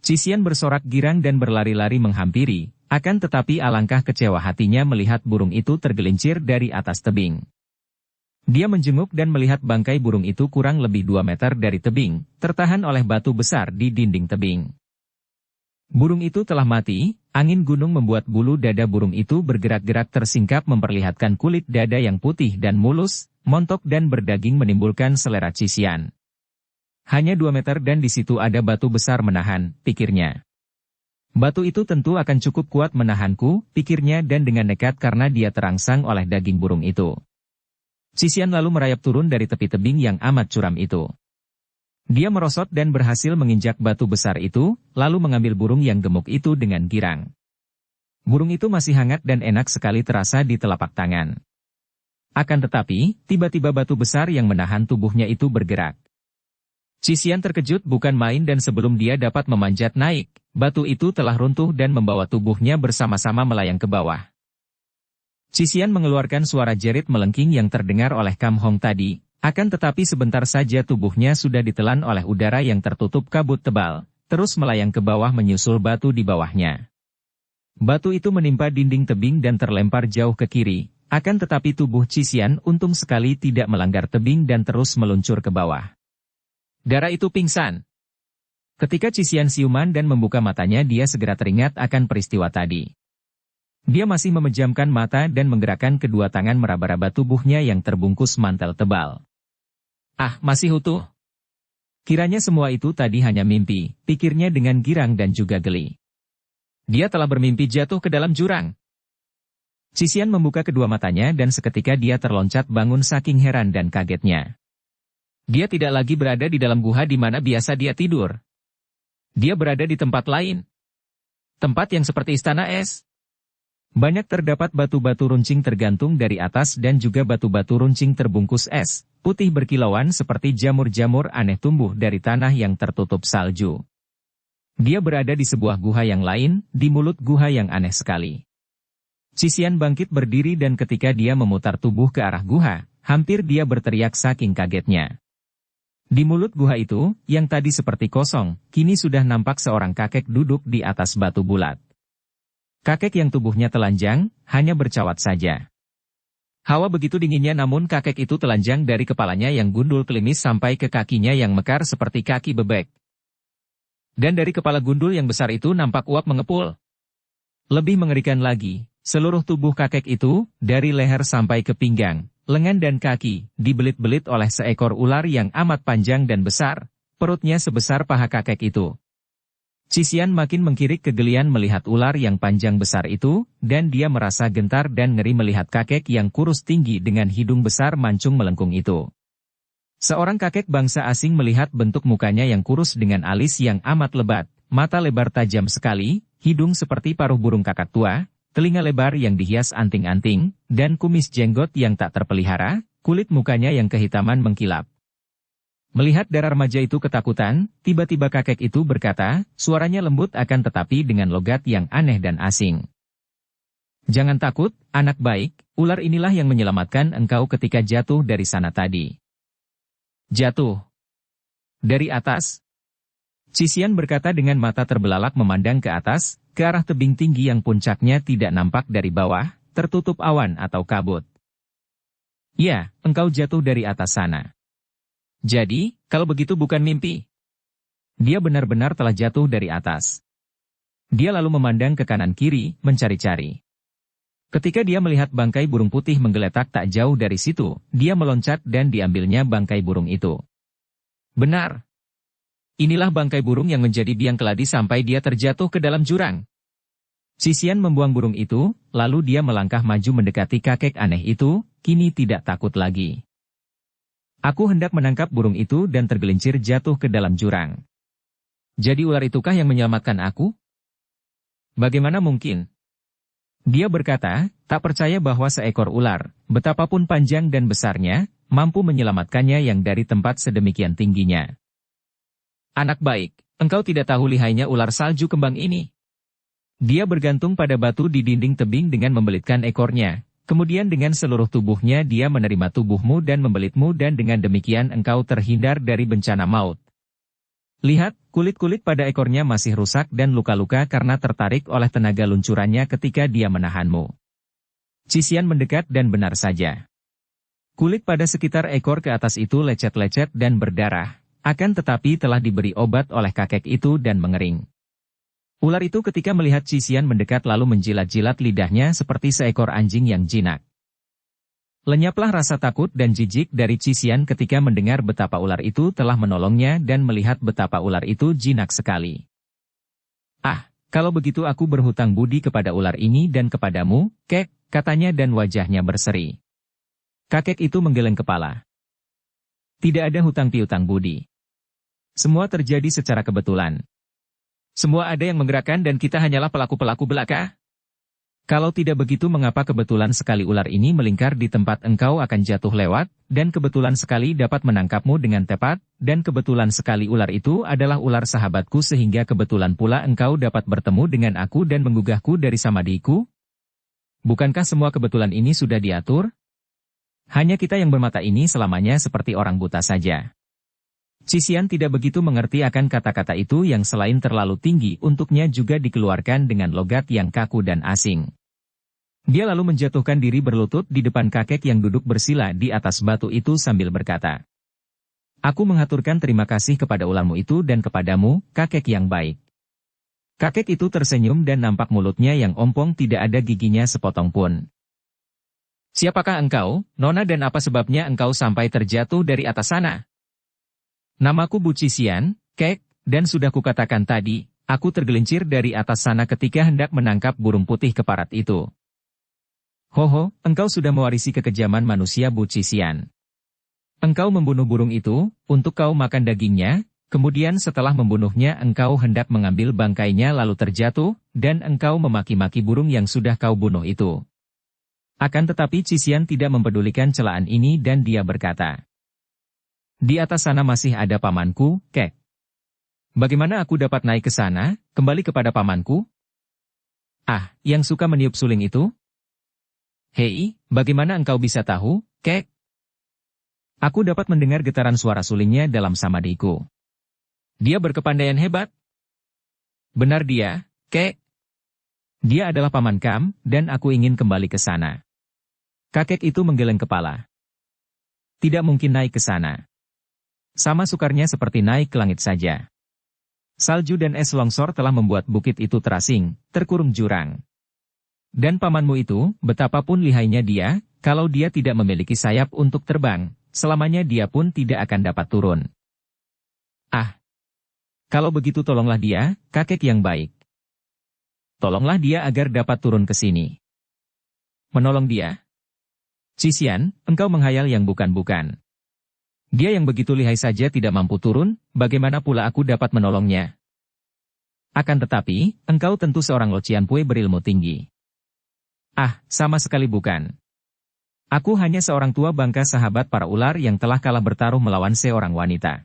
Cisian bersorak girang dan berlari-lari menghampiri, akan tetapi alangkah kecewa hatinya melihat burung itu tergelincir dari atas tebing. Dia menjenguk dan melihat bangkai burung itu kurang lebih 2 meter dari tebing, tertahan oleh batu besar di dinding tebing. Burung itu telah mati, angin gunung membuat bulu dada burung itu bergerak-gerak tersingkap memperlihatkan kulit dada yang putih dan mulus, montok dan berdaging menimbulkan selera Cisian. Hanya 2 meter dan di situ ada batu besar menahan, pikirnya. Batu itu tentu akan cukup kuat menahanku, pikirnya dan dengan nekat karena dia terangsang oleh daging burung itu. Cisian lalu merayap turun dari tepi tebing yang amat curam itu. Dia merosot dan berhasil menginjak batu besar itu, lalu mengambil burung yang gemuk itu dengan girang. Burung itu masih hangat dan enak sekali terasa di telapak tangan. Akan tetapi, tiba-tiba batu besar yang menahan tubuhnya itu bergerak. Cisian terkejut bukan main dan sebelum dia dapat memanjat naik, batu itu telah runtuh dan membawa tubuhnya bersama-sama melayang ke bawah. Cisian mengeluarkan suara jerit melengking yang terdengar oleh Kam Hong tadi, akan tetapi sebentar saja tubuhnya sudah ditelan oleh udara yang tertutup kabut tebal, terus melayang ke bawah menyusul batu di bawahnya. Batu itu menimpa dinding tebing dan terlempar jauh ke kiri, akan tetapi tubuh Cisian untung sekali tidak melanggar tebing dan terus meluncur ke bawah. Dara itu pingsan. Ketika Cisian siuman dan membuka matanya dia segera teringat akan peristiwa tadi. Dia masih memejamkan mata dan menggerakkan kedua tangan meraba-raba tubuhnya yang terbungkus mantel tebal. Ah, masih utuh. Kiranya semua itu tadi hanya mimpi, pikirnya dengan girang dan juga geli. Dia telah bermimpi jatuh ke dalam jurang. Cisian membuka kedua matanya dan seketika dia terloncat bangun saking heran dan kagetnya. Dia tidak lagi berada di dalam guha di mana biasa dia tidur. Dia berada di tempat lain. Tempat yang seperti istana es. Banyak terdapat batu-batu runcing tergantung dari atas dan juga batu-batu runcing terbungkus es, putih berkilauan seperti jamur-jamur aneh tumbuh dari tanah yang tertutup salju. Dia berada di sebuah guha yang lain, di mulut guha yang aneh sekali. Cisian bangkit berdiri dan ketika dia memutar tubuh ke arah guha, hampir dia berteriak saking kagetnya. Di mulut guha itu, yang tadi seperti kosong, kini sudah nampak seorang kakek duduk di atas batu bulat. Kakek yang tubuhnya telanjang, hanya bercawat saja. Hawa begitu dinginnya namun kakek itu telanjang dari kepalanya yang gundul klimis sampai ke kakinya yang mekar seperti kaki bebek. Dan dari kepala gundul yang besar itu nampak uap mengepul. Lebih mengerikan lagi, seluruh tubuh kakek itu, dari leher sampai ke pinggang, lengan dan kaki, dibelit-belit oleh seekor ular yang amat panjang dan besar, perutnya sebesar paha kakek itu. Cisian makin mengkirik kegelian melihat ular yang panjang besar itu, dan dia merasa gentar dan ngeri melihat kakek yang kurus tinggi dengan hidung besar mancung melengkung itu. Seorang kakek bangsa asing melihat bentuk mukanya yang kurus dengan alis yang amat lebat, mata lebar tajam sekali, hidung seperti paruh burung kakak tua, telinga lebar yang dihias anting-anting, dan kumis jenggot yang tak terpelihara, kulit mukanya yang kehitaman mengkilap. Melihat darah remaja itu ketakutan, tiba-tiba kakek itu berkata, suaranya lembut akan tetapi dengan logat yang aneh dan asing. Jangan takut, anak baik, ular inilah yang menyelamatkan engkau ketika jatuh dari sana tadi. Jatuh dari atas? Cician berkata dengan mata terbelalak memandang ke atas, ke arah tebing tinggi yang puncaknya tidak nampak dari bawah, tertutup awan atau kabut. Ya, engkau jatuh dari atas sana. Jadi, kalau begitu bukan mimpi. Dia benar-benar telah jatuh dari atas. Dia lalu memandang ke kanan kiri, mencari-cari. Ketika dia melihat bangkai burung putih menggeletak tak jauh dari situ, dia meloncat dan diambilnya bangkai burung itu. Benar. Inilah bangkai burung yang menjadi biang keladi sampai dia terjatuh ke dalam jurang. Cician membuang burung itu, lalu dia melangkah maju mendekati kakek aneh itu, kini tidak takut lagi. Aku hendak menangkap burung itu dan tergelincir jatuh ke dalam jurang. Jadi ular itukah yang menyelamatkan aku? Bagaimana mungkin? Dia berkata, tak percaya bahwa seekor ular, betapapun panjang dan besarnya, mampu menyelamatkannya yang dari tempat sedemikian tingginya. Anak baik, engkau tidak tahu lihainya ular salju kembang ini. Dia bergantung pada batu di dinding tebing dengan membelitkan ekornya. Kemudian dengan seluruh tubuhnya dia menerima tubuhmu dan membelitmu dan dengan demikian engkau terhindar dari bencana maut. Lihat, kulit-kulit pada ekornya masih rusak dan luka-luka karena tertarik oleh tenaga luncurannya ketika dia menahanmu. Cician mendekat dan benar saja. Kulit pada sekitar ekor ke atas itu lecet-lecet dan berdarah, akan tetapi telah diberi obat oleh kakek itu dan mengering. Ular itu ketika melihat Cician mendekat lalu menjilat-jilat lidahnya seperti seekor anjing yang jinak. Lenyaplah rasa takut dan jijik dari Cician ketika mendengar betapa ular itu telah menolongnya dan melihat betapa ular itu jinak sekali. Ah, kalau begitu aku berhutang budi kepada ular ini dan kepadamu, kek, katanya dan wajahnya berseri. Kakek itu menggeleng kepala. Tidak ada hutang piutang budi. Semua terjadi secara kebetulan. Semua ada yang menggerakkan dan kita hanyalah pelaku-pelaku belaka. Kalau tidak begitu mengapa kebetulan sekali ular ini melingkar di tempat engkau akan jatuh lewat, dan kebetulan sekali dapat menangkapmu dengan tepat, dan kebetulan sekali ular itu adalah ular sahabatku sehingga kebetulan pula engkau dapat bertemu dengan aku dan menggugahku dari samadiku? Bukankah semua kebetulan ini sudah diatur? Hanya kita yang bermata ini selamanya seperti orang buta saja. Cician tidak begitu mengerti akan kata-kata itu yang selain terlalu tinggi untuknya juga dikeluarkan dengan logat yang kaku dan asing. Dia lalu menjatuhkan diri berlutut di depan kakek yang duduk bersila di atas batu itu sambil berkata, aku mengaturkan terima kasih kepada ularmu itu dan kepadamu, kakek yang baik. Kakek itu tersenyum dan nampak mulutnya yang ompong tidak ada giginya sepotong pun. Siapakah engkau, Nona dan apa sebabnya engkau sampai terjatuh dari atas sana? Namaku Bu Cician, kek, dan sudah kukatakan tadi, aku tergelincir dari atas sana ketika hendak menangkap burung putih keparat itu. Hoho, engkau sudah mewarisi kekejaman manusia Bu Cician. Engkau membunuh burung itu, untuk kau makan dagingnya, kemudian setelah membunuhnya engkau hendak mengambil bangkainya lalu terjatuh, dan engkau memaki-maki burung yang sudah kau bunuh itu. Akan tetapi Cician tidak mempedulikan celaan ini dan dia berkata, di atas sana masih ada pamanku, kek. Bagaimana aku dapat naik ke sana, kembali kepada pamanku? Ah, yang suka meniup suling itu? Hei, bagaimana engkau bisa tahu, kek? Aku dapat mendengar getaran suara sulingnya dalam samadiku. Dia berkepandaian hebat. Benar dia, kek. Dia adalah paman Kam, dan aku ingin kembali ke sana. Kakek itu menggeleng kepala. Tidak mungkin naik ke sana. Sama sukarnya seperti naik ke langit saja. Salju dan es longsor telah membuat bukit itu terasing, terkurung jurang. Dan pamanmu itu, betapapun lihainya dia, kalau dia tidak memiliki sayap untuk terbang, selamanya dia pun tidak akan dapat turun. Ah! Kalau begitu tolonglah dia, kakek yang baik. Tolonglah dia agar dapat turun ke sini. Menolong dia? Cician, engkau menghayal yang bukan-bukan. Dia yang begitu lihai saja tidak mampu turun, bagaimana pula aku dapat menolongnya? Akan tetapi, engkau tentu seorang Lo Cianpui berilmu tinggi. Ah, sama sekali bukan. Aku hanya seorang tua bangka sahabat para ular yang telah kalah bertaruh melawan seorang wanita.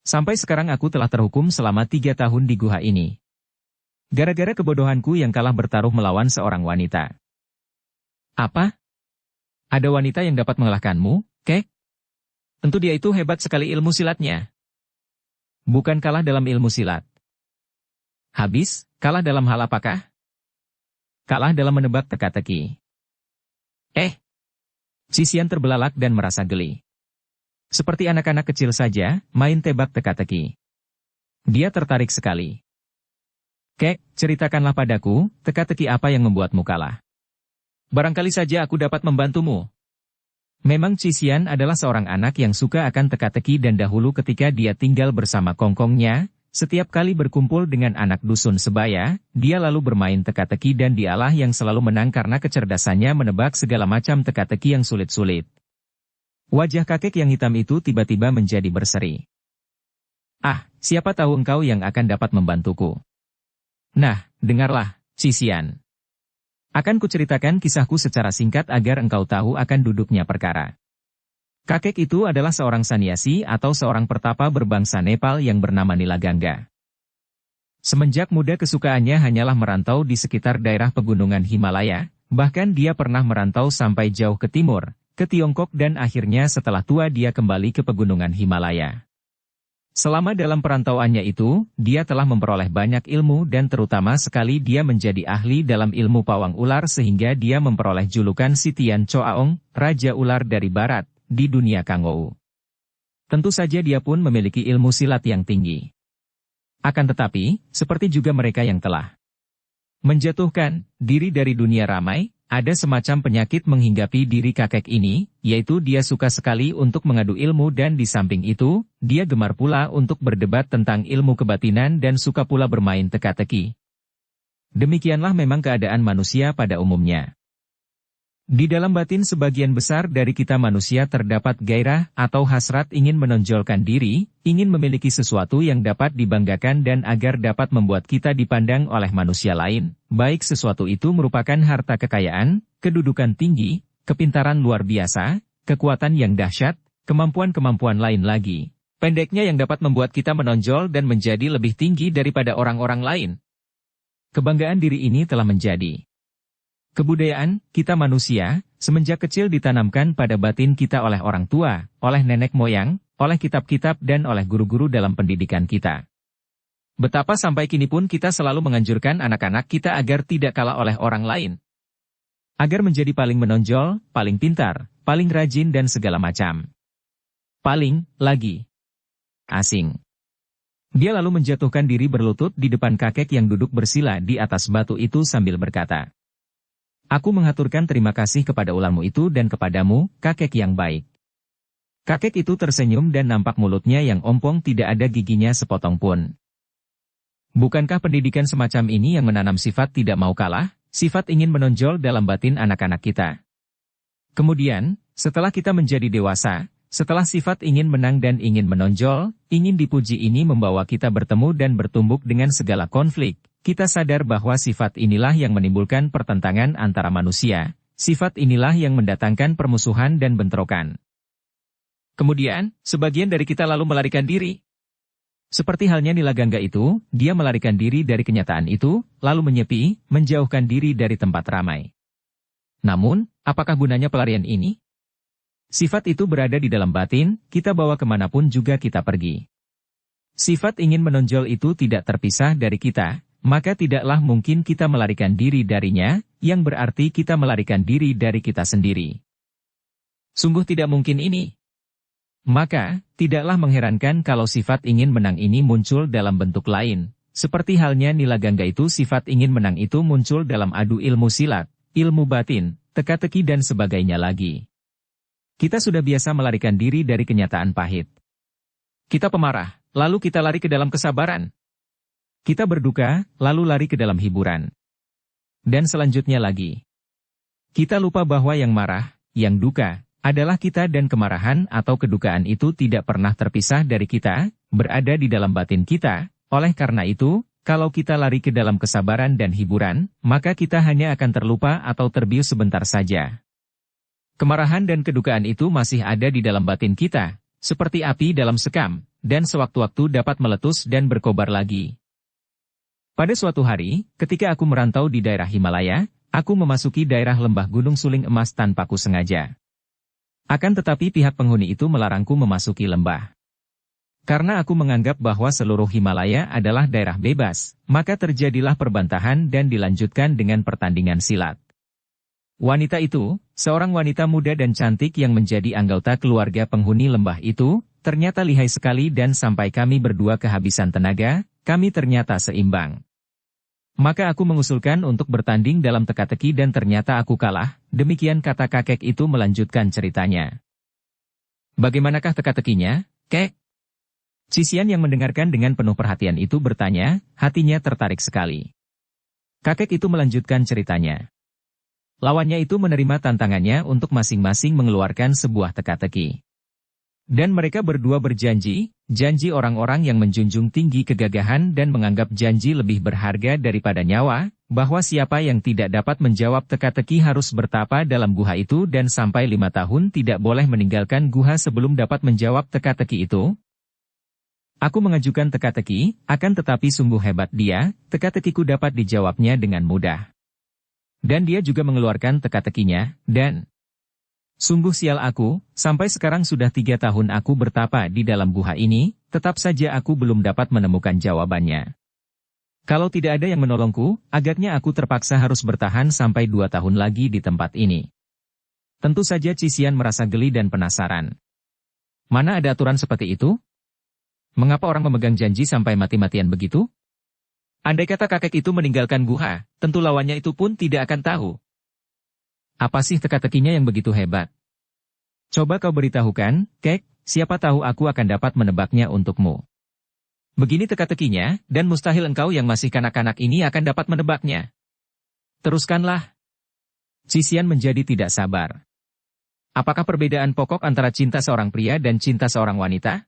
Sampai sekarang aku telah terhukum selama 3 tahun di guha ini. Gara-gara kebodohanku yang kalah bertaruh melawan seorang wanita. Apa? Ada wanita yang dapat mengalahkanmu, Kek? Tentu dia itu hebat sekali ilmu silatnya. Bukan kalah dalam ilmu silat. Habis, kalah dalam hal apakah? Kalah dalam menebak teka-teki. Sisian terbelalak dan merasa geli. Seperti anak-anak kecil saja, main tebak teka-teki. Dia tertarik sekali. Kek, ceritakanlah padaku, teka-teki apa yang membuatmu kalah. Barangkali saja aku dapat membantumu. Memang Cisian adalah seorang anak yang suka akan teka-teki dan dahulu ketika dia tinggal bersama kongkongnya, setiap kali berkumpul dengan anak dusun sebaya, dia lalu bermain teka-teki dan dialah yang selalu menang karena kecerdasannya menebak segala macam teka-teki yang sulit-sulit. Wajah kakek yang hitam itu tiba-tiba menjadi berseri. Siapa tahu engkau yang akan dapat membantuku. Nah, dengarlah, Cisian. Akan kuceritakan kisahku secara singkat agar engkau tahu akan duduknya perkara. Kakek itu adalah seorang sanyasi atau seorang pertapa berbangsa Nepal yang bernama Nilaganga. Semenjak muda kesukaannya hanyalah merantau di sekitar daerah pegunungan Himalaya, bahkan dia pernah merantau sampai jauh ke timur, ke Tiongkok dan akhirnya setelah tua dia kembali ke pegunungan Himalaya. Selama dalam perantauannya itu, dia telah memperoleh banyak ilmu dan terutama sekali dia menjadi ahli dalam ilmu pawang ular sehingga dia memperoleh julukan Sitian Choaong, Raja Ular dari Barat, di dunia Kangou. Tentu saja dia pun memiliki ilmu silat yang tinggi. Akan tetapi, seperti juga mereka yang telah menjatuhkan diri dari dunia ramai, ada semacam penyakit menghinggapi diri kakek ini, yaitu dia suka sekali untuk mengadu ilmu dan di samping itu, dia gemar pula untuk berdebat tentang ilmu kebatinan dan suka pula bermain teka-teki. Demikianlah memang keadaan manusia pada umumnya. Di dalam batin sebagian besar dari kita manusia terdapat gairah atau hasrat ingin menonjolkan diri, ingin memiliki sesuatu yang dapat dibanggakan dan agar dapat membuat kita dipandang oleh manusia lain, baik sesuatu itu merupakan harta kekayaan, kedudukan tinggi, kepintaran luar biasa, kekuatan yang dahsyat, kemampuan-kemampuan lain lagi. Pendeknya yang dapat membuat kita menonjol dan menjadi lebih tinggi daripada orang-orang lain. Kebanggaan diri ini telah menjadi kebudayaan kita manusia, semenjak kecil ditanamkan pada batin kita oleh orang tua, oleh nenek moyang, oleh kitab-kitab dan oleh guru-guru dalam pendidikan kita. Betapa sampai kini pun kita selalu menganjurkan anak-anak kita agar tidak kalah oleh orang lain. Agar menjadi paling menonjol, paling pintar, paling rajin dan segala macam. Paling, lagi, asing. Dia lalu menjatuhkan diri berlutut di depan kakek yang duduk bersila di atas batu itu sambil berkata, "Aku mengaturkan terima kasih kepada ularmu itu dan kepadamu, kakek yang baik." Kakek itu tersenyum dan nampak mulutnya yang ompong tidak ada giginya sepotong pun. Bukankah pendidikan semacam ini yang menanam sifat tidak mau kalah, sifat ingin menonjol dalam batin anak-anak kita? Kemudian, setelah kita menjadi dewasa, setelah sifat ingin menang dan ingin menonjol, ingin dipuji ini membawa kita bertemu dan bertumbuk dengan segala konflik, kita sadar bahwa sifat inilah yang menimbulkan pertentangan antara manusia, sifat inilah yang mendatangkan permusuhan dan bentrokan. Kemudian, sebagian dari kita lalu melarikan diri. Seperti halnya Nilaganga itu, dia melarikan diri dari kenyataan itu, lalu menyepi, menjauhkan diri dari tempat ramai. Namun, apakah gunanya pelarian ini? Sifat itu berada di dalam batin, kita bawa kemanapun juga kita pergi. Sifat ingin menonjol itu tidak terpisah dari kita, maka tidaklah mungkin kita melarikan diri darinya, yang berarti kita melarikan diri dari kita sendiri. Sungguh tidak mungkin ini. Maka, tidaklah mengherankan kalau sifat ingin menang ini muncul dalam bentuk lain. Seperti halnya Nilaganga itu sifat ingin menang itu muncul dalam adu ilmu silat, ilmu batin, teka-teki dan sebagainya lagi. Kita sudah biasa melarikan diri dari kenyataan pahit. Kita pemarah, lalu kita lari ke dalam kesabaran. Kita berduka, lalu lari ke dalam hiburan. Dan selanjutnya lagi. Kita lupa bahwa yang marah, yang duka, adalah kita dan kemarahan atau kedukaan itu tidak pernah terpisah dari kita, berada di dalam batin kita. Oleh karena itu, kalau kita lari ke dalam kesabaran dan hiburan, maka kita hanya akan terlupa atau terbius sebentar saja. Kemarahan dan kedukaan itu masih ada di dalam batin kita, seperti api dalam sekam, dan sewaktu-waktu dapat meletus dan berkobar lagi. Pada suatu hari, ketika aku merantau di daerah Himalaya, aku memasuki daerah lembah Gunung Suling Emas tanpa kusengaja. Akan tetapi pihak penghuni itu melarangku memasuki lembah. Karena aku menganggap bahwa seluruh Himalaya adalah daerah bebas, maka terjadilah perbantahan dan dilanjutkan dengan pertandingan silat. Wanita itu, seorang wanita muda dan cantik yang menjadi anggota keluarga penghuni lembah itu, ternyata lihai sekali dan sampai kami berdua kehabisan tenaga, kami ternyata seimbang. Maka aku mengusulkan untuk bertanding dalam teka-teki dan ternyata aku kalah, demikian kata kakek itu melanjutkan ceritanya. Bagaimanakah teka-tekinya, Kek? Cisian yang mendengarkan dengan penuh perhatian itu bertanya, hatinya tertarik sekali. Kakek itu melanjutkan ceritanya. Lawannya itu menerima tantangannya untuk masing-masing mengeluarkan sebuah teka-teki. Dan mereka berdua berjanji, janji orang-orang yang menjunjung tinggi kegagahan dan menganggap janji lebih berharga daripada nyawa, bahwa siapa yang tidak dapat menjawab teka-teki harus bertapa dalam guha itu dan sampai 5 tahun tidak boleh meninggalkan guha sebelum dapat menjawab teka-teki itu. Aku mengajukan teka-teki, akan tetapi sungguh hebat dia, teka-tekiku dapat dijawabnya dengan mudah. Dan dia juga mengeluarkan teka-tekinya, dan sungguh sial aku, sampai sekarang sudah 3 tahun aku bertapa di dalam guha ini, tetap saja aku belum dapat menemukan jawabannya. Kalau tidak ada yang menolongku, agaknya aku terpaksa harus bertahan sampai 2 tahun lagi di tempat ini. Tentu saja Cisian merasa geli dan penasaran. Mana ada aturan seperti itu? Mengapa orang memegang janji sampai mati-matian begitu? Andai kata kakek itu meninggalkan guha, tentu lawannya itu pun tidak akan tahu. Apa sih teka-tekinya yang begitu hebat? Coba kau beritahukan, Kek, siapa tahu aku akan dapat menebaknya untukmu. Begini teka-tekinya, dan mustahil engkau yang masih kanak-kanak ini akan dapat menebaknya. Teruskanlah. Cisian menjadi tidak sabar. Apakah perbedaan pokok antara cinta seorang pria dan cinta seorang wanita?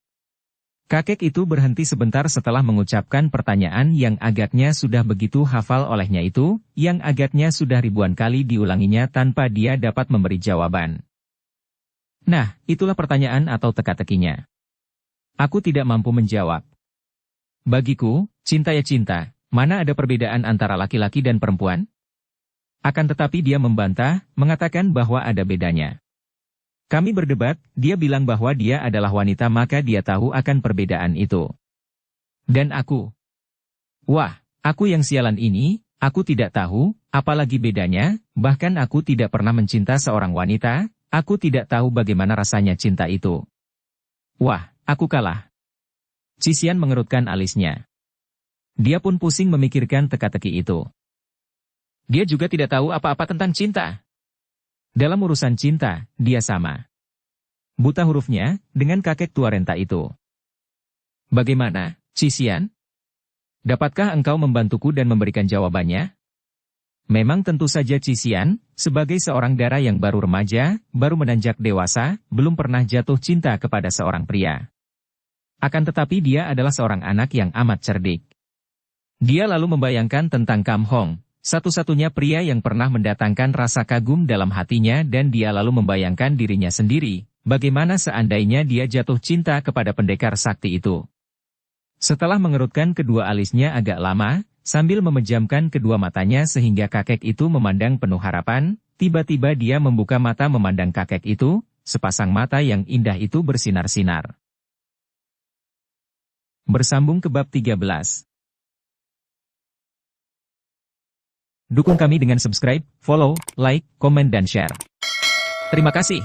Kakek itu berhenti sebentar setelah mengucapkan pertanyaan yang agaknya sudah begitu hafal olehnya itu, yang agaknya sudah ribuan kali diulanginya tanpa dia dapat memberi jawaban. Nah, itulah pertanyaan atau teka-tekinya. Aku tidak mampu menjawab. Bagiku, cinta ya cinta, mana ada perbedaan antara laki-laki dan perempuan? Akan tetapi dia membantah, mengatakan bahwa ada bedanya. Kami berdebat, dia bilang bahwa dia adalah wanita maka dia tahu akan perbedaan itu. Dan aku. Wah, aku yang sialan ini, aku tidak tahu, apalagi bedanya, bahkan aku tidak pernah mencinta seorang wanita, aku tidak tahu bagaimana rasanya cinta itu. Wah, aku kalah. Cisian mengerutkan alisnya. Dia pun pusing memikirkan teka-teki itu. Dia juga tidak tahu apa-apa tentang cinta. Dalam urusan cinta, dia sama. Buta hurufnya, dengan kakek tua renta itu. Bagaimana, Cisian? Dapatkah engkau membantuku dan memberikan jawabannya? Memang tentu saja Cisian, sebagai seorang dara yang baru remaja, baru menanjak dewasa, belum pernah jatuh cinta kepada seorang pria. Akan tetapi dia adalah seorang anak yang amat cerdik. Dia lalu membayangkan tentang Kam Hong, satu-satunya pria yang pernah mendatangkan rasa kagum dalam hatinya dan dia lalu membayangkan dirinya sendiri, bagaimana seandainya dia jatuh cinta kepada pendekar sakti itu. Setelah mengerutkan kedua alisnya agak lama, sambil memejamkan kedua matanya sehingga kakek itu memandang penuh harapan, tiba-tiba dia membuka mata memandang kakek itu, sepasang mata yang indah itu bersinar-sinar. Bersambung ke bab 13. Dukung kami dengan subscribe, follow, like, komen dan share. Terima kasih.